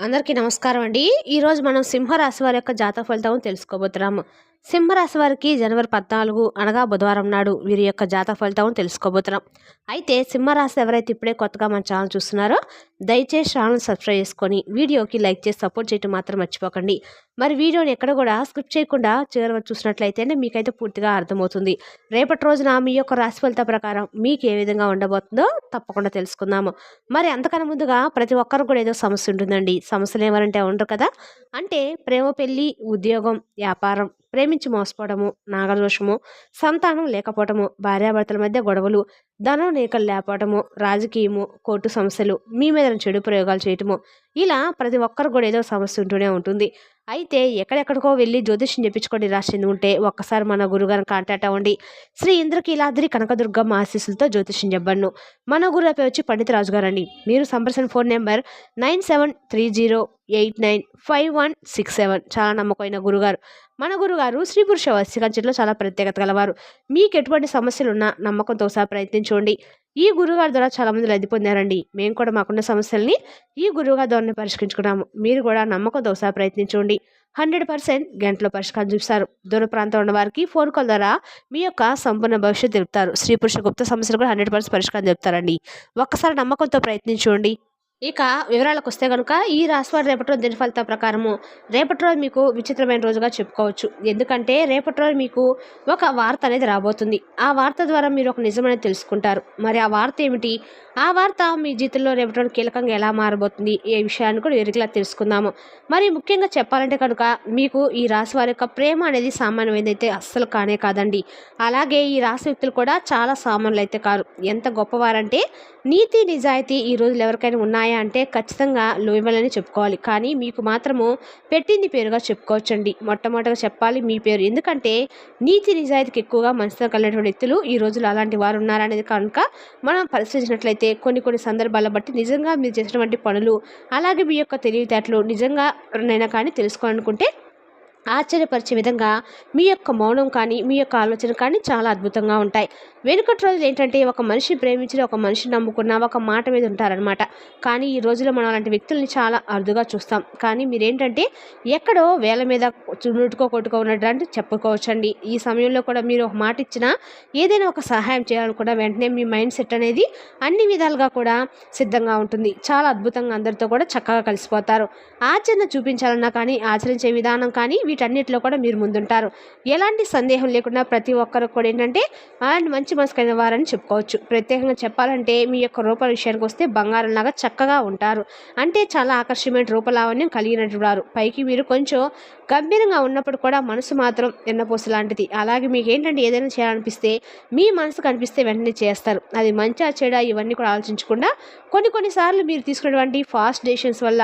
అందరికీ నమస్కారం అండి. ఈరోజు మనం సింహరాశి వారి యొక్క జాతక ఫలితం తెలుసుకోబోతున్నాము. సింహరాశి వారికి జనవరి 14 అనగా బుధవారం నాడు వీరి యొక్క జాతక ఫలితం తెలుసుకోబోతున్నాం. అయితే సింహరాశి ఎవరైతే ఇప్పుడే కొత్తగా మన ఛానల్ చూస్తున్నారో దయచేసి ఛానల్ సబ్స్క్రైబ్ చేసుకొని వీడియోకి లైక్ చేసి సపోర్ట్ చేయడం మాత్రం మర్చిపోకండి. మరి వీడియోని ఎక్కడ కూడా స్కిప్ చేయకుండా చివరి వరకు చూసినట్లయితే మీకైతే పూర్తిగా అర్థమవుతుంది. రేపటి రోజున మీ యొక్క రాశి ఫలిత ప్రకారం మీకు ఏ విధంగా ఉండబోతుందో తప్పకుండా తెలుసుకుందాము. మరి అంతకన్నా ముందుగా ప్రతి ఒక్కరు కూడా ఏదో సమస్య ఉంటుందండి. సమస్యలు ఏమనంటే ఉండరు కదా. అంటే ప్రేమ, పెళ్లి, ఉద్యోగం, వ్యాపారం, ప్రేమించి మోసపోవడము, నాగదోషము, సంతానం లేకపోవటము, భార్యాభర్తల మధ్య గొడవలు, ధనం నీకలు లేకపోవటము, రాజకీయము, కోర్టు సమస్యలు, మీ మీద చెడు ప్రయోగాలు చేయటము, ఇలా ప్రతి ఒక్కరు కూడా ఏదో సమస్య ఉంటూనే ఉంటుంది. అయితే ఎక్కడెక్కడికో వెళ్ళి జ్యోతిష్యం చెప్పించుకొని రాసింది ఉంటే ఒక్కసారి మన గురుగారిని కాంటాక్ట్ అవ్వండి. శ్రీ ఇంద్రకీలాద్రి కనకదుర్గమ్మ ఆశీస్సులతో జ్యోతిష్యం చెప్పను. మన గురువు పేరు వచ్చి పండిత రాజు గారు అండి. మీరు సంప్రదించిన ఫోన్ నెంబర్ 9730895167. చాలా నమ్మకమైన గురుగారు. మన గురుగారు స్త్రీ పురుష వశీకరణలో చాలా ప్రత్యేకత గలవారు. మీకు ఎటువంటి సమస్యలున్నా నమ్మకంతో ఒకసారి ప్రయత్నించండి. ఈ గురుగారి ద్వారా చాలా మంది లబ్ధి పొందారండి. మేము కూడా మాకున్న సమస్యల్ని ఈ గురువుగారి ద్వారా పరిష్కరించుకున్నాము. మీరు కూడా నమ్మకంతో ఒకసారి ప్రయత్నించండి. 100% గంటలో పరిష్కారం చూపిస్తారు. దూర ప్రాంతంలో ఉన్న వారికి ఫోన్ కాల్ ద్వారా మీ యొక్క సంపూర్ణ భవిష్యత్తు తెలుపుతారు. స్త్రీ పురుష గుప్త సమస్యలు కూడా 100% పరిష్కారం చెప్తారండి. ఒక్కసారి నమ్మకంతో ప్రయత్నించండి. ఇక వివరాలకు వస్తే కనుక ఈ రాశివారి రేపటి రోజు దిన ఫలితాల ప్రకారము రేపటి రోజు మీకు విచిత్రమైన రోజుగా చెప్పుకోవచ్చు. ఎందుకంటే రేపటి రోజు మీకు ఒక వార్త అనేది రాబోతుంది. ఆ వార్త ద్వారా మీరు ఒక నిజమనేది తెలుసుకుంటారు. మరి ఆ వార్త ఏమిటి? ఆ వార్త మీ జీవితంలో రేపటి రోజు కీలకంగా ఎలా మారబోతుంది ఏ విషయాన్ని కూడా విరిగిలా తెలుసుకుందాము. మరి ముఖ్యంగా చెప్పాలంటే కనుక మీకు ఈ రాశి వారి యొక్క ప్రేమ అనేది సామాన్యమైనదైతే అస్సలు కానే కాదండి. అలాగే ఈ రాశి వ్యక్తులు కూడా చాలా సామాన్యులు అయితే కారు. ఎంత గొప్పవారంటే నీతి నిజాయితీ ఈ రోజులు ఎవరికైనా ఉన్నాయా అంటే ఖచ్చితంగా లోయమలని చెప్పుకోవాలి. కానీ మీకు మాత్రము పెట్టింది పేరుగా చెప్పుకోవచ్చండి. మొట్టమొదటిగా చెప్పాలి మీ పేరు. ఎందుకంటే నీతి నిజాయితీకి ఎక్కువగా మనసుతో కలిగినటువంటి వ్యక్తులు ఈ రోజులు అలాంటి వారు ఉన్నారనేది కనుక మనం పరిశీలించినట్లయితే కొన్ని సందర్భాల బట్టి నిజంగా మీరు చేసినటువంటి పనులు అలాగే మీ యొక్క తెలివితేటలు నిజంగా ఎవరినైనా కానీ తెలుసుకోవాలనుకుంటే ఆశ్చర్యపరిచే విధంగా మీ యొక్క మౌనం కానీ మీ యొక్క ఆలోచన కానీ చాలా అద్భుతంగా ఉంటాయి. వెనుకటి రోజులు ఏంటంటే ఒక మనిషి ప్రేమించిన ఒక మనిషి నమ్ముకున్న ఒక మాట మీద ఉంటారనమాట. కానీ ఈ రోజుల్లో మనం అలాంటి వ్యక్తుల్ని చాలా అరుదుగా చూస్తాం. కానీ మీరేంటంటే ఎక్కడో వేల మీద కొట్టుకో ఉన్నట్టు చెప్పుకోవచ్చండి. ఈ సమయంలో కూడా మీరు ఒక మాట ఇచ్చినా ఏదైనా ఒక సహాయం చేయాలనుకున్నా వెంటనే మీ మైండ్ సెట్ అనేది అన్ని విధాలుగా కూడా సిద్ధంగా ఉంటుంది. చాలా అద్భుతంగా అందరితో కూడా చక్కగా కలిసిపోతారు. ఆచరణ చూపించాలన్నా కానీ ఆచరించే విధానం కానీ వీటన్నిటిలో కూడా మీరు ముందుంటారు. ఎలాంటి సందేహం లేకుండా ప్రతి ఒక్కరు కూడా ఏంటంటే అలాంటి మంచి మనసు కలిగిన వారని చెప్పుకోవచ్చు. ప్రత్యేకంగా చెప్పాలంటే మీ యొక్క రూపాల విషయానికి వస్తే బంగారంలాగా చక్కగా ఉంటారు. అంటే చాలా ఆకర్షణీయమైన రూపలావణ్యం కలిగినటువంటి వారు. పైకి మీరు కొంచెం గంభీరంగా ఉన్నప్పుడు కూడా మనసు మాత్రం ఎన్నపోసు లాంటిది. అలాగే మీకు ఏంటంటే ఏదైనా చేయాలనిపిస్తే మీ మనసు కనిపిస్తే వెంటనే చేస్తారు. అది మంచిగా చెడా ఇవన్నీ కూడా ఆలోచించకుండా కొన్నిసార్లు మీరు తీసుకున్నటువంటి ఫాస్ట్ డెసిషన్స్ వల్ల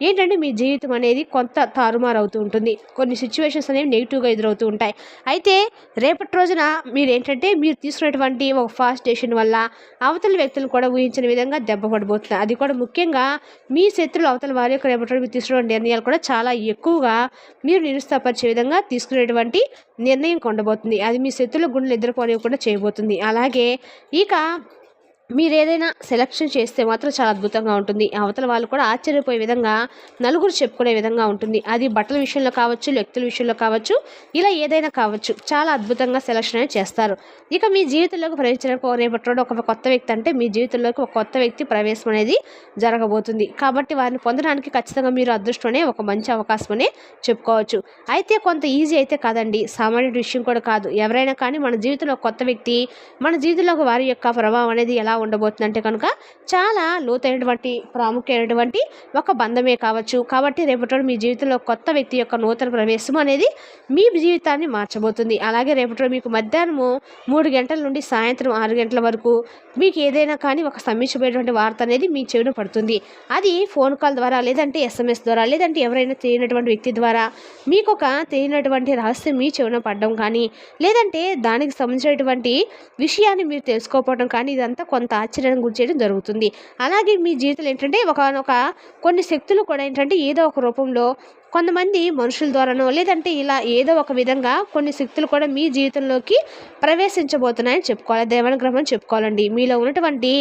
ఏంటంటే మీ జీవితం అనేది కొంత తారుమారు అవుతూ ఉంటుంది. కొన్ని సిచ్యువేషన్స్ అనేవి నెగిటివ్గా ఎదురవుతూ ఉంటాయి. అయితే రేపటి రోజున మీరు ఏంటంటే మీరు తీసుకున్నటువంటి ఒక ఫాస్ట్ డెసిషన్ వల్ల అవతల వ్యక్తులు కూడా ఊహించిన విధంగా దెబ్బ పడిపోతున్నారు. అది కూడా ముఖ్యంగా మీ శత్రులు అవతల వారి యొక్క రేపటి రోజు తీసుకున్న నిర్ణయాలు కూడా చాలా ఎక్కువగా మీరు నిరుత్సాహపరిచే విధంగా తీసుకునేటువంటి నిర్ణయం ఉండబోతుంది. అది మీ శత్రుల గుండెలు నిద్రపోనివ్వకుండా చేయబోతుంది. అలాగే ఇక మీరు ఏదైనా సెలక్షన్ చేస్తే మాత్రం చాలా అద్భుతంగా ఉంటుంది. అవతల వాళ్ళు కూడా ఆశ్చర్యపోయే విధంగా నలుగురు చెప్పుకునే విధంగా ఉంటుంది. అది బట్టల విషయంలో కావచ్చు, వ్యక్తుల విషయంలో కావచ్చు, ఇలా ఏదైనా కావచ్చు చాలా అద్భుతంగా సెలక్షన్ అనేది చేస్తారు. ఇక మీ జీవితంలోకి ప్రవేశించడానికి రేపటి రోజు ఒక కొత్త వ్యక్తి అంటే మీ జీవితంలోకి ఒక కొత్త వ్యక్తి ప్రవేశం అనేది జరగబోతుంది. కాబట్టి వారిని పొందడానికి ఖచ్చితంగా మీరు అదృష్టం ఒక మంచి అవకాశం అనే చెప్పుకోవచ్చు. అయితే కొంత ఈజీ అయితే కాదండి, సామాన్య విషయం కూడా కాదు. ఎవరైనా కానీ మన జీవితంలో కొత్త వ్యక్తి మన జీవితంలోకి వారి యొక్క ప్రభావం అనేది ఎలా ఉండబోతుందంటే కనుక చాలా లోతైనటువంటి ప్రాముఖ్యమైనటువంటి ఒక బంధమే కావచ్చు. కాబట్టి రేపటి మీ జీవితంలో కొత్త వ్యక్తి యొక్క నూతన ప్రవేశం అనేది మీ జీవితాన్ని మార్చబోతుంది. అలాగే రేపటి మీకు మధ్యాహ్నము 3 గంటల నుండి సాయంత్రం 6 గంటల వరకు మీకు ఏదైనా కానీ ఒక సమీక్షమైనటువంటి వార్త అనేది మీ చెవిన పడుతుంది. అది ఫోన్ కాల్ ద్వారా లేదంటే SMS ద్వారా లేదంటే ఎవరైనా తెలియనటువంటి వ్యక్తి ద్వారా మీకు ఒక తెలియనటువంటి రహస్యం మీ చెవిన పడడం కానీ లేదంటే దానికి సంబంధించినటువంటి విషయాన్ని మీరు తెలుసుకోకపోవడం కానీ ఇదంతా కొంత ఆశ్చర్యాన్ని గురి చేయడం జరుగుతుంది. అలాగే మీ జీవితంలో ఏంటంటే కొన్ని శక్తులు కూడా ఏంటంటే ఏదో ఒక రూపంలో కొంతమంది మనుషుల ద్వారానో లేదంటే ఇలా ఏదో ఒక విధంగా కొన్ని శక్తులు కూడా మీ జీవితంలోకి ప్రవేశించబోతున్నాయని చెప్పుకోవాలి. దేవానుగ్రహం చెప్పుకోవాలండి. మీలో ఉన్నటువంటి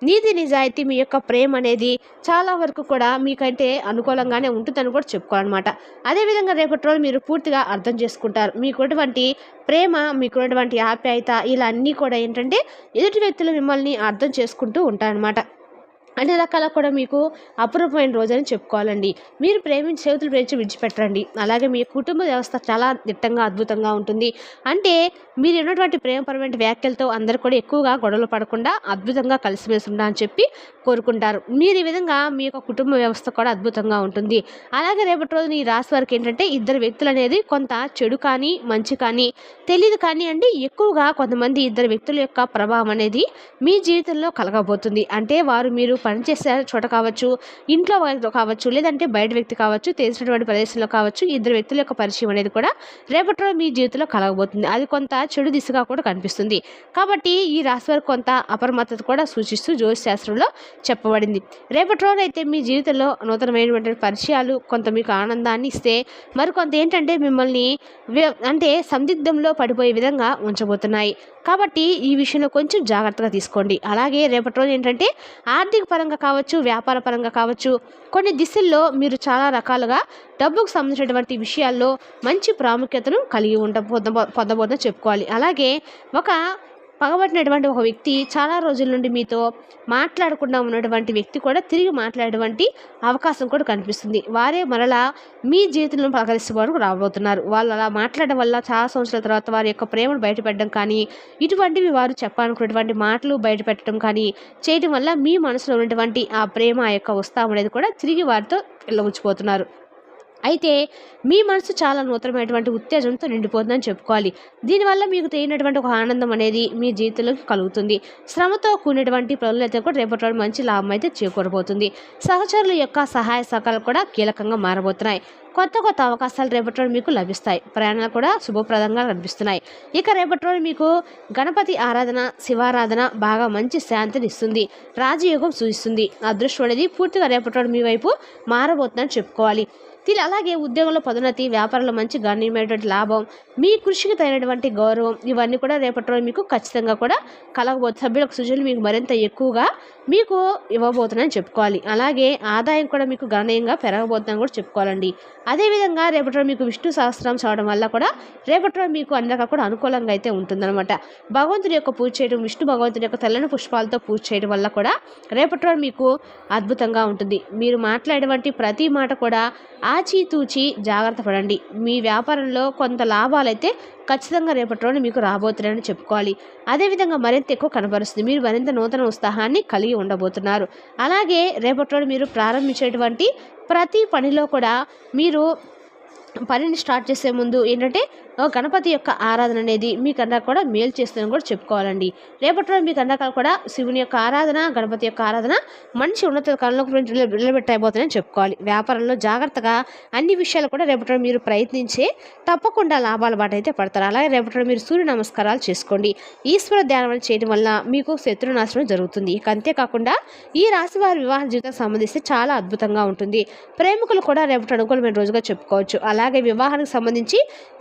నీతి నిజాయితీ మీ యొక్క ప్రేమ అనేది చాలా వరకు కూడా మీకంటే అనుకూలంగానే ఉంటుందని కూడా చెప్పుకోవాలన్నమాట. అదేవిధంగా రేపటి రోజు మీరు పూర్తిగా అర్థం చేసుకుంటారు. మీకున్నటువంటి ప్రేమ, మీకున్నటువంటి ఆప్యాయత ఇలా అన్నీ కూడా ఏంటంటే ఎదుటి వ్యక్తులు మిమ్మల్ని అర్థం చేసుకుంటూ ఉంటారనమాట. అన్ని రకాల కూడా మీకు అపురూపమైన రోజని చెప్పుకోవాలండి. మీరు ప్రేమించి చేతులు ప్రేమించి విడిచిపెట్టరండి. అలాగే మీ కుటుంబ వ్యవస్థ చాలా దిట్టంగా అద్భుతంగా ఉంటుంది. అంటే మీరు ఉన్నటువంటి ప్రేమపరమైన వ్యాఖ్యలతో అందరూ కూడా ఎక్కువగా గొడవలు పడకుండా అద్భుతంగా కలిసిమెలిసి ఉండాలని చెప్పి కోరుకుంటారు. మీరు ఈ విధంగా మీ యొక్క కుటుంబ వ్యవస్థ కూడా అద్భుతంగా ఉంటుంది. అలాగే రేపటి రోజున ఈ రాశి వారికి ఏంటంటే ఇద్దరు వ్యక్తులు అనేది కొంత చెడు కానీ మంచి కానీ తెలియదు కానీ అండి ఎక్కువగా కొంతమంది ఇద్దరు వ్యక్తుల యొక్క ప్రభావం అనేది మీ జీవితంలో కలగబోతుంది. అంటే వారు మీరు పనిచేసే చోట కావచ్చు, ఇంట్లో వాళ్ళతో కావచ్చు, లేదంటే బయట వ్యక్తి కావచ్చు, తెలిసినటువంటి ప్రదేశంలో కావచ్చు, ఇద్దరు వ్యక్తుల యొక్క పరిచయం అనేది కూడా రేపటి రోజు మీ జీవితంలో కలగబోతుంది. అది కొంత చెడు దిశగా కూడా కనిపిస్తుంది. కాబట్టి ఈ రాశి వారికి కొంత అప్రమత్తత కూడా సూచిస్తూ జ్యోతిష్ శాస్త్రంలో చెప్పబడింది. రేపటి రోజు అయితే మీ జీవితంలో నూతనమైనటువంటి పరిచయాలు కొంత మీకు ఆనందాన్ని ఇస్తే మరికొంత ఏంటంటే మిమ్మల్ని అంటే సందిగ్ధంలో పడిపోయే విధంగా ఉంచబోతున్నాయి. కాబట్టి ఈ విషయంలో కొంచెం జాగ్రత్తగా తీసుకోండి. అలాగే రేపటి రోజు ఏంటంటే ఆర్థిక పరంగా కావచ్చు, వ్యాపార పరంగా కావచ్చు, కొన్ని దిశల్లో మీరు చాలా రకాలుగా డబ్బుకు సంబంధించినటువంటి విషయాల్లో మంచి ప్రాముఖ్యతను కలిగి పొందబోతుందని చెప్పుకోవాలి. అలాగే ఒక పగబట్టినటువంటి ఒక వ్యక్తి చాలా రోజుల నుండి మీతో మాట్లాడకుండా ఉన్నటువంటి వ్యక్తి కూడా తిరిగి మాట్లాడేటువంటి అవకాశం కూడా కనిపిస్తుంది. వారే మరలా మీ జీవితంలో పలకరిస్తువారు రాబోతున్నారు. వాళ్ళు అలా మాట్లాడడం వల్ల చాలా సంవత్సరాల తర్వాత వారి యొక్క ప్రేమను బయటపెట్టడం కానీ ఇటువంటివి వారు చెప్పాలనుకున్నటువంటి మాటలు బయటపెట్టడం కానీ చేయడం వల్ల మీ మనసులో ఉన్నటువంటి ఆ ప్రేమ ఆ యొక్క ఉత్సాహం అనేది కూడా తిరిగి వారితో వెళ్ళవచ్చిపోతున్నారు. అయితే మీ మనసు చాలా నూతనమైనటువంటి ఉత్తేజంతో నిండిపోతుందని చెప్పుకోవాలి. దీనివల్ల మీకు తెలియనటువంటి ఒక ఆనందం అనేది మీ జీవితంలోకి కలుగుతుంది. శ్రమతో కూడినటువంటి పనులైతే కూడా రేపటి రోజు మంచి లాభం అయితే చేకూరబోతుంది. సహచరుల యొక్క సహాయ సహకారాలు కూడా కీలకంగా మారబోతున్నాయి. కొత్త కొత్త అవకాశాలు రేపటి రోజు మీకు లభిస్తాయి. ప్రయాణాలు కూడా శుభప్రదంగా కనిపిస్తున్నాయి. ఇక రేపటి రోజు మీకు గణపతి ఆరాధన, శివారాధన బాగా మంచి శాంతిని ఇస్తుంది. రాజయోగం సూచిస్తుంది. అదృష్టం అనేది పూర్తిగా రేపటి రోజు మీ వైపు మారబోతుందని చెప్పుకోవాలి. అలాగే ఉద్యోగంలో పదోన్నతి, వ్యాపారంలో మంచి గణనీయమైనటువంటి లాభం, మీ కృషికి తగినటువంటి గౌరవం ఇవన్నీ కూడా రేపటి రోజు మీకు ఖచ్చితంగా కూడా కలగబోతుంది. సభ్యులకు సూచనలు మీకు మరింత ఎక్కువగా మీకు ఇవ్వబోతున్నాయని చెప్పుకోవాలి. అలాగే ఆదాయం కూడా మీకు గణనీయంగా పెరగబోతుందని కూడా చెప్పుకోవాలండి. అదేవిధంగా రేపటి రోజు మీకు విష్ణు సహస్రం చదవడం వల్ల కూడా రేపటి రోజు మీకు అన్ని రకాల కూడా అనుకూలంగా అయితే ఉంటుందన్నమాట. భగవంతుని యొక్క పూజ చేయడం, విష్ణు భగవంతుని యొక్క తెల్లని పుష్పాలతో పూజ చేయడం వల్ల కూడా రేపటి రోజు మీకు అద్భుతంగా ఉంటుంది. మీరు మాట్లాడేటువంటి ప్రతి మాట కూడా ఆచితూచి జాగ్రత్త పడండి. మీ వ్యాపారంలో కొంత లాభాలైతే ఖచ్చితంగా రేపటి రోజు మీకు రాబోతున్నాయని చెప్పుకోవాలి. అదేవిధంగా మరింత ఎక్కువ కనబరుస్తుంది. మీరు మరింత నూతన ఉత్సాహాన్ని కలిగి ఉండబోతున్నారు. అలాగే రేపటి రోజు మీరు ప్రారంభించేటువంటి ప్రతి పనిలో కూడా మీరు పనిని స్టార్ట్ చేసే ముందు ఏంటంటే గణపతి యొక్క ఆరాధన అనేది మీకన్నా కూడా మేలు చేస్తుందని కూడా చెప్పుకోవాలండి. రేపటి రోజు మీకన్నా కూడా శివుని యొక్క ఆరాధన, గణపతి యొక్క ఆరాధన మంచి ఉన్నత కాలంలోకి నిలబెట్టబోతుందని చెప్పుకోవాలి. వ్యాపారంలో జాగ్రత్తగా అన్ని విషయాలు కూడా రేపటి రోజు మీరు ప్రయత్నించే తప్పకుండా లాభాల బాట అయితే పడతారు. అలాగే రేపటి రోజు మీరు సూర్య నమస్కారాలు చేసుకోండి. ఈశ్వర ధ్యానం చేయడం వల్ల మీకు శత్రునాశనం జరుగుతుంది. ఇక అంతేకాకుండా ఈ రాశి వారి వివాహ జీవితానికి సంబంధించి చాలా అద్భుతంగా ఉంటుంది. ప్రేమికులు కూడా రేపటి అనుకూలమైన రోజుగా చెప్పుకోవచ్చు. అలాగే వివాహానికి సంబంధించి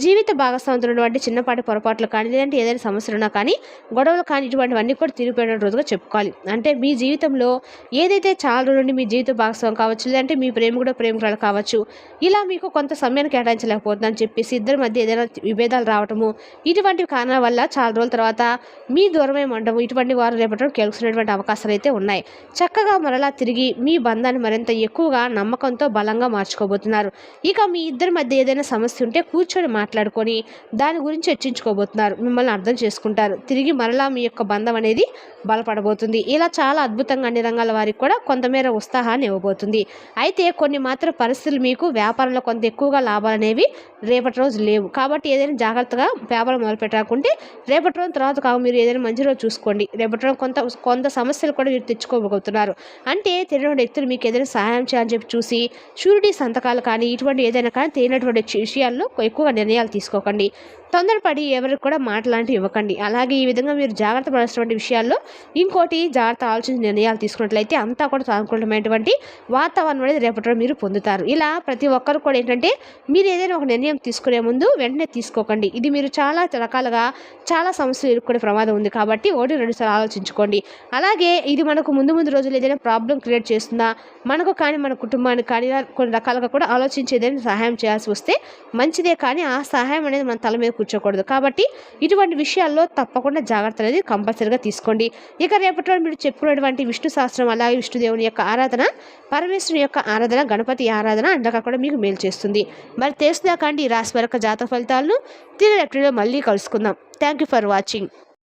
జీవిత భాగస్వామితో ఉన్నటువంటి చిన్నపాటి పొరపాట్లు కానీ లేదంటే ఏదైనా సమస్యలు ఉన్నా కానీ గొడవలు కానీ ఇటువంటివన్నీ కూడా తీరిపోయిన రోజుగా చెప్పుకోవాలి. అంటే మీ జీవితంలో ఏదైతే చాలా రోజుల నుండి మీ జీవిత భాగస్వామి కావచ్చు, లేదంటే మీ ప్రేమికుడు ప్రేమికురాలు కావచ్చు, ఇలా మీకు కొంత సమయాన్ని కేటాయించలేకపోతుందని చెప్పేసి ఇద్దరి మధ్య ఏదైనా విభేదాలు రావటము ఇటువంటి కారణాల వల్ల చాలా రోజుల తర్వాత మీ దూరమే ఉండటము ఇటువంటి వారు రేపటి కేల్చుకునేటువంటి అవకాశాలు అయితే ఉన్నాయి. చక్కగా మరలా తిరిగి మీ బంధాన్ని మరింత ఎక్కువగా నమ్మకంతో బలంగా మార్చుకోబోతున్నారు. ఇక మీ ఇద్దరి మధ్య ఏదైనా సమస్య ఉంటే కూర్చొని మాట్లాడుకొని దాని గురించి చర్చించుకోబోతున్నారు. మిమ్మల్ని అర్థం చేసుకుంటారు. తిరిగి మరలా మీ యొక్క బంధం అనేది బలపడబోతుంది. ఇలా చాలా అద్భుతంగా అన్ని రంగాల వారికి కూడా కొంతమేర ఉత్సాహాన్ని ఇవ్వబోతుంది. అయితే కొన్ని మాత్రం పరిస్థితులు మీకు వ్యాపారంలో కొంత ఎక్కువగా లాభాలు అనేవి రేపటి రోజు లేవు. కాబట్టి ఏదైనా జాగ్రత్తగా వ్యాపారం మొదలుపెట్టాకుంటే రేపటి రోజు తర్వాత మీరు ఏదైనా మంచి రోజు చూసుకోండి. రేపటి రోజు కొంత సమస్యలు కూడా మీరు తెచ్చుకోబోతున్నారు. అంటే తెలియని వ్యక్తులు మీకు ఏదైనా సహాయం చేయాలని చెప్పి చూసి షూరిటీ సంతకాలు కానీ ఇటువంటి ఏదైనా కానీ తెలియనటువంటి విషయాల్లో ఎక్కువగా నిర్ణయాలు తీసుకోకండి. తొందరపడి ఎవరికి కూడా మాటలాంటివి ఇవ్వకండి. అలాగే ఈ విధంగా మీరు జాగ్రత్త పడాల్సినటువంటి విషయాల్లో ఇంకోటి జాగ్రత్త ఆలోచించి నిర్ణయాలు తీసుకున్నట్లయితే అంతా కూడా సానుకూలమైనటువంటి వాతావరణం అనేది రేపటి మీరు పొందుతారు. ఇలా ప్రతి ఒక్కరు కూడా ఏంటంటే మీరు ఏదైనా ఒక నిర్ణయం తీసుకునే ముందు వెంటనే తీసుకోకండి. ఇది మీరు చాలా రకాలుగా చాలా సమస్యలు ఎదుర్కొనే ప్రమాదం ఉంది కాబట్టి 1-2 సార్లు ఆలోచించుకోండి. అలాగే ఇది మనకు ముందు రోజులు ఏదైనా ప్రాబ్లం క్రియేట్ చేస్తుందా, మనకు కానీ మన కుటుంబానికి కానీ కొన్ని రకాలుగా కూడా ఆలోచించి ఏదైనా సహాయం చేయాల్సి వస్తే మంచిదే, కానీ ఆ సహాయం అనేది మన తల మీద కూర్చోకూడదు. కాబట్టి ఇటువంటి విషయాల్లో తప్పకుండా జాగ్రత్త అనేది కంపల్సరీగా తీసుకోండి. ఇక రేపటి రోజు మీరు చెప్పుకున్నటువంటి విష్ణు సహస్రం, అలాగే విష్ణుదేవుని యొక్క ఆరాధన, పరమేశ్వరుని యొక్క ఆరాధన, గణపతి ఆరాధన అంతగా కూడా మీకు మేలు చేస్తుంది. మరి తెలుసుదా కండి ఈ రాశి వరకు జాతక ఫలితాలను తిరిగి మళ్ళీ కలుసుకుందాం. Thank you for watching.